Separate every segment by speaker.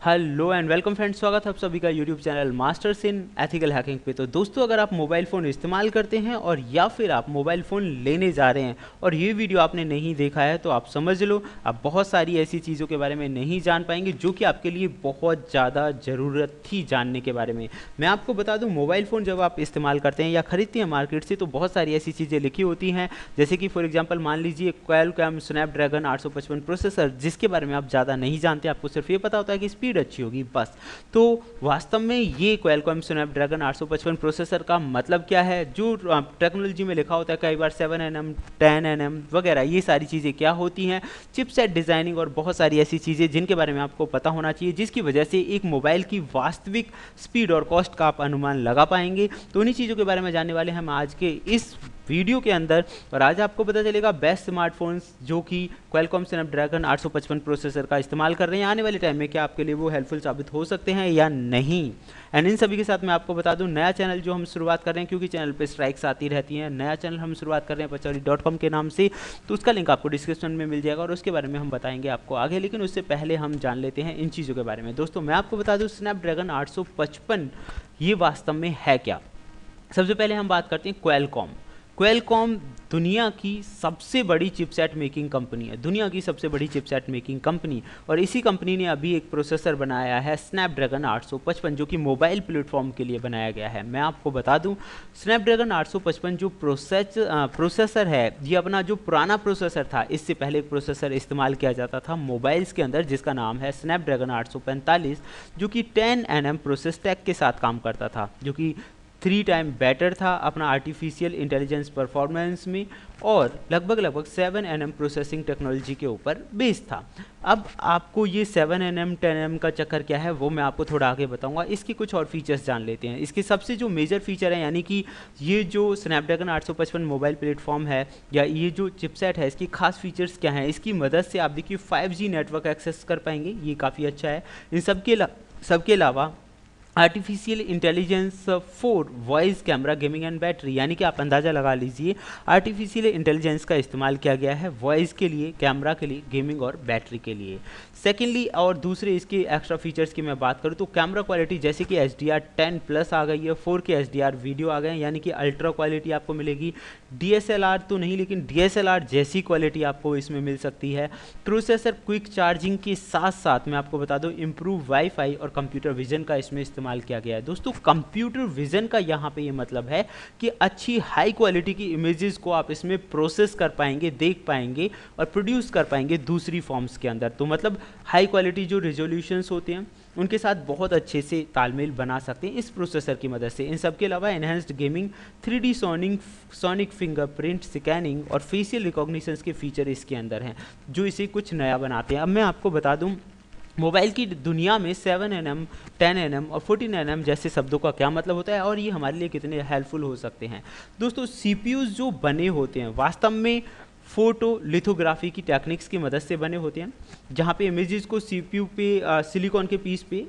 Speaker 1: Hello and welcome friends, स्वागत है आप सभी का YouTube channel masters in ethical hacking पे। तो दोस्तों, अगर आप मोबाइल फ़ोन इस्तेमाल करते हैं और या फिर आप मोबाइल फ़ोन लेने जा रहे हैं और ये वीडियो आपने नहीं देखा है तो आप समझ लो आप बहुत सारी ऐसी चीज़ों के बारे में नहीं जान पाएंगे जो कि आपके लिए बहुत ज़्यादा ज़रूरत थी जानने के बारे में। मैं आपको बता दूँ, मोबाइल फ़ोन जब आप इस्तेमाल करते हैं या ख़रीदते हैं मार्केट से तो बहुत सारी ऐसी चीज़ें लिखी होती हैं, जैसे कि फॉर एग्जाम्पल मान लीजिए क्वालकॉम स्नैपड्रैगन 855 प्रोसेसर, जिसके बारे में आप ज़्यादा नहीं जानते, आपको सिर्फ ये पता होता है कि स्पीड अच्छी होगी बस। तो वास्तव में ये क्वालकॉम स्नैपड्रैगन 855 प्रोसेसर का मतलब क्या है, जो टेक्नोलॉजी में लिखा होता है कई बार 7nm 10nm वगैरह, ये सारी चीज़ें क्या होती हैं, चिपसेट डिज़ाइनिंग और बहुत सारी ऐसी चीज़ें जिनके बारे में आपको पता होना चाहिए, जिसकी वजह से एक मोबाइल की वास्तविक स्पीड और कॉस्ट का आप अनुमान लगा पाएंगे। तो उन्हीं चीज़ों के बारे में जानने वाले हैं हम आज के इस वीडियो के अंदर। और आज आपको पता चलेगा बेस्ट स्मार्टफोन्स जो कि क्वालकॉम स्नैपड्रैगन 855 प्रोसेसर का इस्तेमाल कर रहे हैं, आने वाले टाइम में क्या आपके लिए वो हेल्पफुल साबित हो सकते हैं या नहीं। एंड इन सभी के साथ मैं आपको बता दूं, नया चैनल जो हम शुरुआत कर रहे हैं, क्योंकि चैनल पे स्ट्राइक्स आती रहती हैं, नया चैनल हम शुरुआत कर रहे हैं पचौरी.com के नाम से, तो उसका लिंक आपको डिस्क्रिप्शन में मिल जाएगा और उसके बारे में हम बताएंगे आपको आगे। लेकिन उससे पहले हम जान लेते हैं इन चीज़ों के बारे में। दोस्तों, मैं आपको बता दूँ स्नैपड्रैगन 855 ये वास्तव में है क्या। सबसे पहले हम बात करते हैं क्वालकॉम। क्वालकॉम दुनिया की सबसे बड़ी चिपसेट मेकिंग कंपनी है, दुनिया की सबसे बड़ी चिपसेट मेकिंग कंपनी। और इसी कंपनी ने अभी एक प्रोसेसर बनाया है स्नैपड्रैगन 855, जो कि मोबाइल प्लेटफॉर्म के लिए बनाया गया है। मैं आपको बता दूं, स्नैपड्रैगन 855 जो प्रोसेसर है, ये अपना जो पुराना प्रोसेसर था, इससे पहले एक प्रोसेसर इस्तेमाल किया जाता था मोबाइल्स के अंदर, जिसका नाम है स्नैपड्रैगन 845, जो कि 10nm प्रोसेस टैक के साथ काम करता था, जो कि 3 टाइम बेटर था अपना आर्टिफिशियल इंटेलिजेंस परफॉर्मेंस में, और लगभग 7nm प्रोसेसिंग टेक्नोलॉजी के ऊपर बेस्ड था। अब आपको ये 7nm 10nm का चक्कर क्या है वो मैं आपको थोड़ा आगे बताऊंगा। इसके कुछ और फीचर्स जान लेते हैं। इसके सबसे जो मेजर फीचर है, यानी कि ये जो स्नैपड्रैगन 855 मोबाइल प्लेटफॉर्म है या ये जो चिपसेट है, इसकी खास फीचर्स क्या हैं। इसकी मदद से आप देखिए 5G नेटवर्क एक्सेस कर पाएंगे, ये काफ़ी अच्छा है। इन सबके अलावा artificial intelligence for voice, camera, gaming and battery, यानी कि आप अंदाज़ा लगा लीजिए आर्टिफिशियल इंटेलिजेंस का इस्तेमाल किया गया है वॉइस के लिए, कैमरा के लिए, गेमिंग और बैटरी के लिए। सेकेंडली, और दूसरे इसके एक्स्ट्रा फीचर्स की मैं बात करूँ तो कैमरा क्वालिटी, जैसे कि HDR10+ आ गई है, 4K HDR वीडियो आ गए हैं, यानी कि अल्ट्रा क्वालिटी आपको मिलेगी। DSLR तो नहीं, लेकिन DSLR जैसी क्वालिटी आपको इसमें मिल सकती है। प्रोसेसर क्विक चार्जिंग के साथ साथ मैं आपको बता दूं इम्प्रूव वाईफाई और कंप्यूटर विजन का इसमें इस्तेमाल किया गया है। दोस्तों, कंप्यूटर विजन का यहाँ पे ये मतलब है कि अच्छी हाई क्वालिटी की इमेजेस को आप इसमें प्रोसेस कर पाएंगे, देख पाएंगे और प्रोड्यूस कर पाएंगे दूसरी फॉर्म्स के अंदर। तो मतलब हाई क्वालिटी जो रिजोल्यूशंस होते हैं उनके साथ बहुत अच्छे से तालमेल बना सकते हैं इस प्रोसेसर की मदद से। इन सब के अलावा enhanced gaming, 3D sonic fingerprint scanning और फेशियल रिकॉग्निशन के फीचर इसके अंदर हैं, जो इसे कुछ नया बनाते हैं। अब मैं आपको बता दूं, मोबाइल की दुनिया में 7nm 10nm और 14nm जैसे शब्दों का क्या मतलब होता है और ये हमारे लिए कितने हेल्पफुल हो सकते हैं। दोस्तों, CPUs जो बने होते हैं वास्तव में फोटो लिथोग्राफी की टेक्निक्स की मदद से बने होते हैं, जहाँ पे इमेजेस को CPU पे सिलिकॉन के पीस पे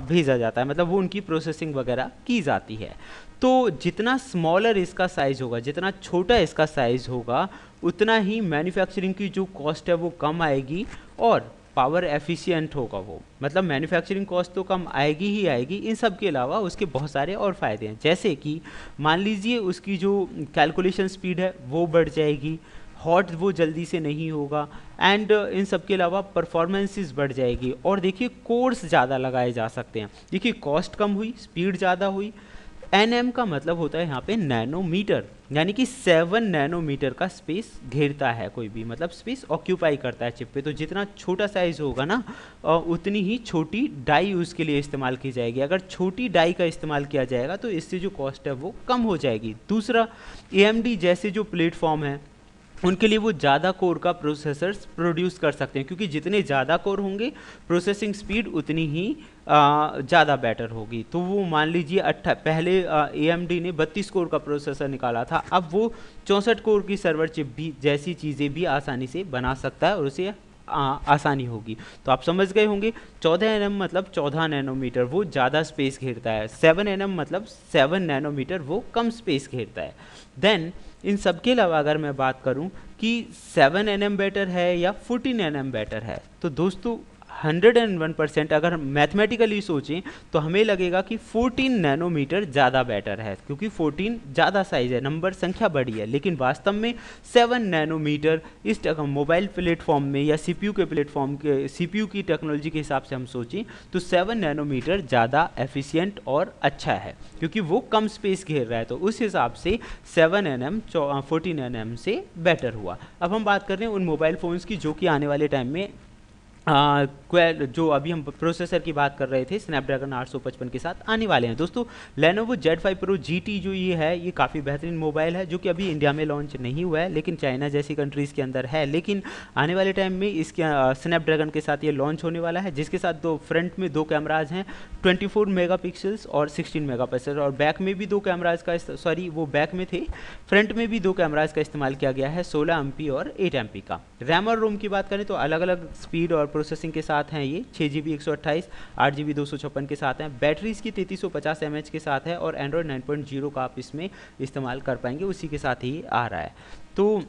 Speaker 1: भेजा जाता है, मतलब वो उनकी प्रोसेसिंग वगैरह की जाती है। तो जितना स्मॉलर इसका साइज़ होगा, जितना छोटा इसका साइज़ होगा, उतना ही मैन्युफैक्चरिंग की जो कॉस्ट है वो कम आएगी और पावर एफिशिएंट होगा वो, मतलब मैन्युफैक्चरिंग कॉस्ट तो कम आएगी ही आएगी। इन सब के अलावा उसके बहुत सारे और फ़ायदे हैं, जैसे कि मान लीजिए उसकी जो कैलकुलेशन स्पीड है वो बढ़ जाएगी, हॉट वो जल्दी से नहीं होगा, एंड इन सब के अलावा परफॉर्मेंसेस बढ़ जाएगी। और देखिए कोर्स ज़्यादा लगाए जा सकते हैं। देखिए कॉस्ट कम हुई, स्पीड ज़्यादा हुई। NM का मतलब होता है यहाँ पे नैनोमीटर, यानी कि 7 नैनोमीटर का स्पेस घेरता है कोई भी, मतलब स्पेस ऑक्यूपाई करता है चिप पे। तो जितना छोटा साइज़ होगा ना, उतनी ही छोटी डाई उसके लिए इस्तेमाल की जाएगी। अगर छोटी डाई का इस्तेमाल किया जाएगा तो इससे जो कॉस्ट है वो कम हो जाएगी। दूसरा, AMD जैसे जो प्लेटफॉर्म है उनके लिए वो ज़्यादा कोर का प्रोसेसर्स प्रोड्यूस कर सकते हैं, क्योंकि जितने ज़्यादा कोर होंगे प्रोसेसिंग स्पीड उतनी ही ज़्यादा बेटर होगी। तो वो मान लीजिए पहले AMD ने 32 कोर का प्रोसेसर निकाला था, अब वो 64 कोर की सर्वर चिप भी जैसी चीज़ें भी आसानी से बना सकता है और उसे आसानी होगी। तो आप समझ गए होंगे, 14nm मतलब 14 नैनोमीटर वो ज़्यादा स्पेस घेरता है, 7nm मतलब 7 नैनोमीटर वो कम स्पेस घेरता है। देन इन सब के अलावा अगर मैं बात करूं कि 7nm बेटर है या 14nm बेटर है, तो दोस्तों 101% अगर मैथमेटिकली सोचें तो हमें लगेगा कि 14 नैनोमीटर ज़्यादा बेटर है, क्योंकि 14 ज़्यादा साइज़ है, नंबर संख्या बड़ी है, लेकिन वास्तव में 7 नैनोमीटर इस मोबाइल प्लेटफॉर्म में या सीपीयू के प्लेटफॉर्म के सीपीयू की टेक्नोलॉजी के हिसाब से हम सोचें तो 7 नैनोमीटर ज़्यादा एफिशिएंट और अच्छा है, क्योंकि वो कम स्पेस घेर रहा है। तो उस हिसाब से 7nm 14nm से बेटर हुआ। अब हम बात कर रहे हैं उन मोबाइल फ़ोन्स की जो कि आने वाले टाइम में जो अभी हम प्रोसेसर की बात कर रहे थे स्नैपड्रैगन 855 के साथ आने वाले हैं। दोस्तों Lenovo Z5 Pro GT जो ये है, ये काफ़ी बेहतरीन मोबाइल है, जो कि अभी इंडिया में लॉन्च नहीं हुआ है, लेकिन चाइना जैसी कंट्रीज़ के अंदर है। लेकिन आने वाले टाइम में इसके स्नैपड्रैगन के साथ ये लॉन्च होने वाला है, जिसके साथ फ्रंट में दो कैमराज हैं 24 मेगापिक्सल्स और 16 मेगापिक्सल, और बैक में भी दो कैमराज का वो बैक में थे, फ्रंट में भी दो कैमराज का इस्तेमाल किया गया है 16 MP और 8 MP का। रैम और रोम की बात करें तो अलग अलग स्पीड और प्रोसेसिंग के साथ हैं ये 6GB 128, 8GB 256 के साथ हैं। बैटरी इसकी 3350 mAh के साथ है और एंड्रॉयड 9.0 का आप इसमें इस्तेमाल कर पाएंगे, उसी के साथ ही आ रहा है। तो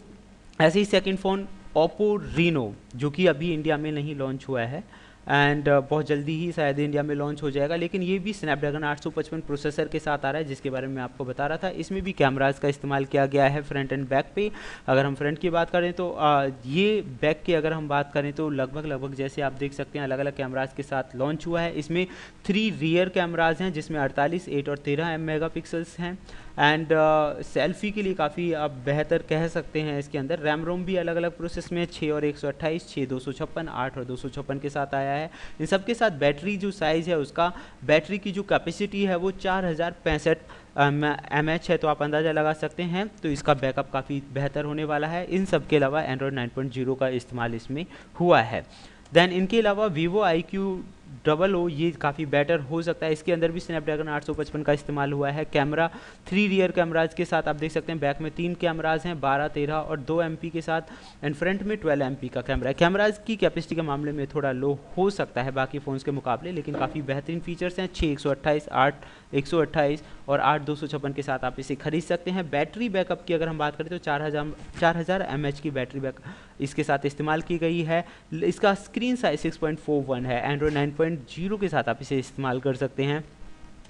Speaker 1: ऐसे ही सेकंड फ़ोन ओप्पो रीनो, जो कि अभी इंडिया में नहीं लॉन्च हुआ है एंड बहुत जल्दी ही शायद इंडिया में लॉन्च हो जाएगा, लेकिन ये भी स्नैपड्रैगन 855 प्रोसेसर के साथ आ रहा है, जिसके बारे में आपको बता रहा था। इसमें भी कैमराज का इस्तेमाल किया गया है फ्रंट एंड बैक पे। अगर हम फ्रंट की बात करें तो ये बैक की अगर हम बात करें तो लगभग जैसे आप देख सकते हैं अलग अलग कैमराज के साथ लॉन्च हुआ है। इसमें 3 रियर कैमराज हैं, जिसमें 48, 8 और 13 मेगापिक्सल्स हैं एंड सेल्फी के लिए काफ़ी आप बेहतर कह सकते हैं। इसके अंदर रैम रोम भी अलग अलग प्रोसेस में 6 और 128, 6 256, 8 और 256 के साथ आया है। इन सब के साथ बैटरी जो साइज़ है उसका, बैटरी की जो कैपेसिटी है वो 4065 mAh है, तो आप अंदाज़ा लगा सकते हैं। तो इसका बैकअप काफ़ी बेहतर होने वाला है। इन सब के अलावा एंड्रॉयड 9.0 का इस्तेमाल इसमें हुआ है। देन इनके अलावा वीवो IQ00 ये काफ़ी बेटर हो सकता है, इसके अंदर भी स्नैपड्रैगन 855 का इस्तेमाल हुआ है। कैमरा 3 रियर कैमराज के साथ आप देख सकते हैं, बैक में 3 कैमराज हैं 12, 13 और 2 MP के साथ, एंड फ्रंट में 12 MP का कैमरा है। कैमराज की कैपेसिटी के मामले में थोड़ा लो हो सकता है बाकी फ़ोन्स के मुकाबले, लेकिन काफ़ी बेहतरीन फीचर्स हैं। 6 128, 8 128 और 8 256 के साथ आप इसे खरीद सकते हैं। बैटरी बैकअप की अगर हम बात करें तो 4000 mAh की बैटरी बैक इसके साथ इस्तेमाल की गई है। इसका स्क्रीन साइज 6.41 है। एंड्रॉयड 9.0 के साथ आप इसे इस्तेमाल कर सकते हैं,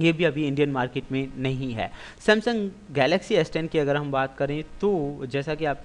Speaker 1: ये भी अभी इंडियन मार्केट में नहीं है। सैमसंग गैलेक्सी S10 की अगर हम बात करें तो जैसा कि आप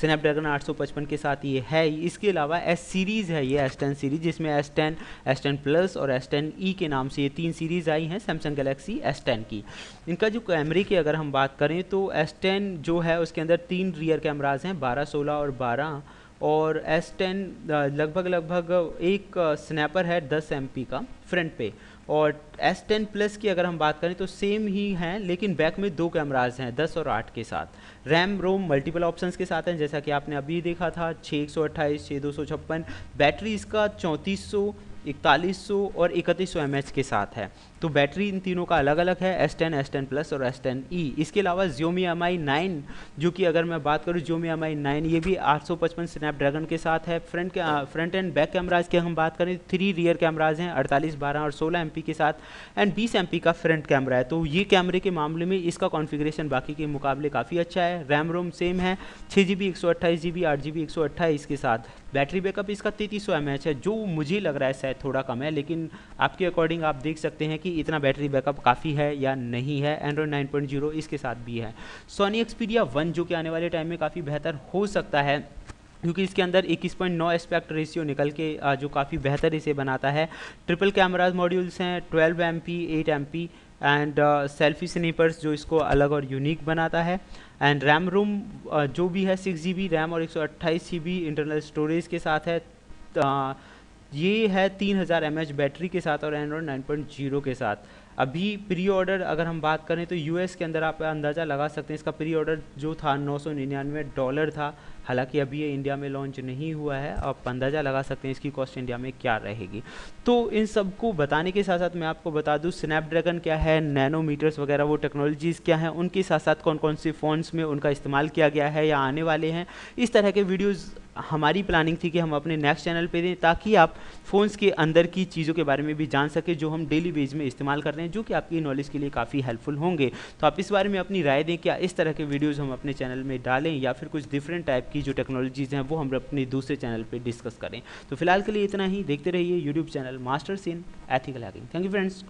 Speaker 1: स्नैपड्रैगन 855 के साथ ये है, इसके अलावा S सीरीज़ है ये S10 सीरीज़, जिसमें S10, S10 प्लस और S10e के नाम से ये 3 सीरीज़ आई हैं सैमसंग गैलेक्सी S10 की। इनका जो कैमरे की अगर हम बात करें तो S10 जो है उसके अंदर 3 रियर कैमराज हैं 12, 16 और 12, और S10 लगभग एक स्नैपर है 10 MP का फ्रंट पे। और S10 प्लस की अगर हम बात करें तो सेम ही हैं, लेकिन बैक में 2 कैमराज हैं 10 और 8 के साथ। रैम रोम मल्टीपल ऑप्शंस के साथ हैं, जैसा कि आपने अभी देखा था 6 128, 6 256। बैटरी इसका 3400, 4100 और 3100 mAh के साथ है। तो बैटरी इन तीनों का अलग अलग है, S10, S10 प्लस और S10e। इसके अलावा Xiaomi Mi 9, जो कि अगर मैं बात करूँ Xiaomi Mi 9, ये भी 855 स्नैपड्रैगन के साथ है। फ्रंट एंड बैक कैमराज की हम बात करें 3 रियर कैमराज हैं 48, 12 और 16 MP के साथ, एंड 20 MP का फ्रंट कैमरा है। तो ये कैमरे के मामले में इसका कॉन्फ़िगरेशन बाकी के मुकाबले काफ़ी अच्छा है। रैम रोम सेम है 6GB 128GB 8GB 128 के साथ। बैटरी बैकअप इसका 3300 mAh है, जो मुझे लग रहा है शायद थोड़ा कम है, लेकिन आपके अकॉर्डिंग आप देख सकते हैं कि इतना बैटरी बैकअप काफ़ी है या नहीं है। एंड्रॉयड 9.0 इसके साथ भी है। सोनी Xperia 1 जो कि आने वाले टाइम में काफ़ी बेहतर हो सकता है, क्योंकि इसके अंदर 21.9 एस्पेक्ट रेशियो निकल के जो काफ़ी बेहतर इसे बनाता है। ट्रिपल कैमराज मॉड्यूल्स हैं 12 MP, 8 MP एंड सेल्फी स्नीपर्स जो इसको अलग और यूनिक बनाता है। एंड रैम रोम जो भी है 6GB रैम और 128GB इंटरनल स्टोरेज के साथ है। ये है 3000 mAh बैटरी के साथ और एंड्रॉयड 9.0 के साथ। अभी प्री ऑर्डर अगर हम बात करें तो यूएस के अंदर आप अंदाज़ा लगा सकते हैं, इसका प्री ऑर्डर जो था $999 था। हालांकि अभी ये इंडिया में लॉन्च नहीं हुआ है, आप अंदाज़ा लगा सकते हैं इसकी कॉस्ट इंडिया में क्या रहेगी। तो इन सब को बताने के साथ साथ मैं आपको बता दूं स्नैपड्रैगन क्या है, नैनोमीटर्स वगैरह वो टेक्नोलॉजीज़ क्या हैं, उनके साथ साथ कौन कौन से फ़ोन्स में उनका इस्तेमाल किया गया है या आने वाले हैं। इस तरह के वीडियोज़ हमारी प्लानिंग थी कि हम अपने नेक्स्ट चैनल पे दें, ताकि आप फ़ोन्स के अंदर की चीज़ों के बारे में भी जान सकें जो हम डेली बेस में इस्तेमाल कर रहे हैं, जो कि आपकी नॉलेज के लिए काफ़ी हेल्पफुल होंगे। तो आप इस बारे में अपनी राय दें, क्या इस तरह के वीडियोज़ हम अपने चैनल में डालें या फिर कुछ डिफरेंट टाइप की जो टेक्नोलॉजीज़ हैं वो हम अपने दूसरे चैनल पर डिस्कस करें। तो फिलहाल के लिए इतना ही। देखते रहिए YouTube channel masters in ethical hacking. Thank you friends.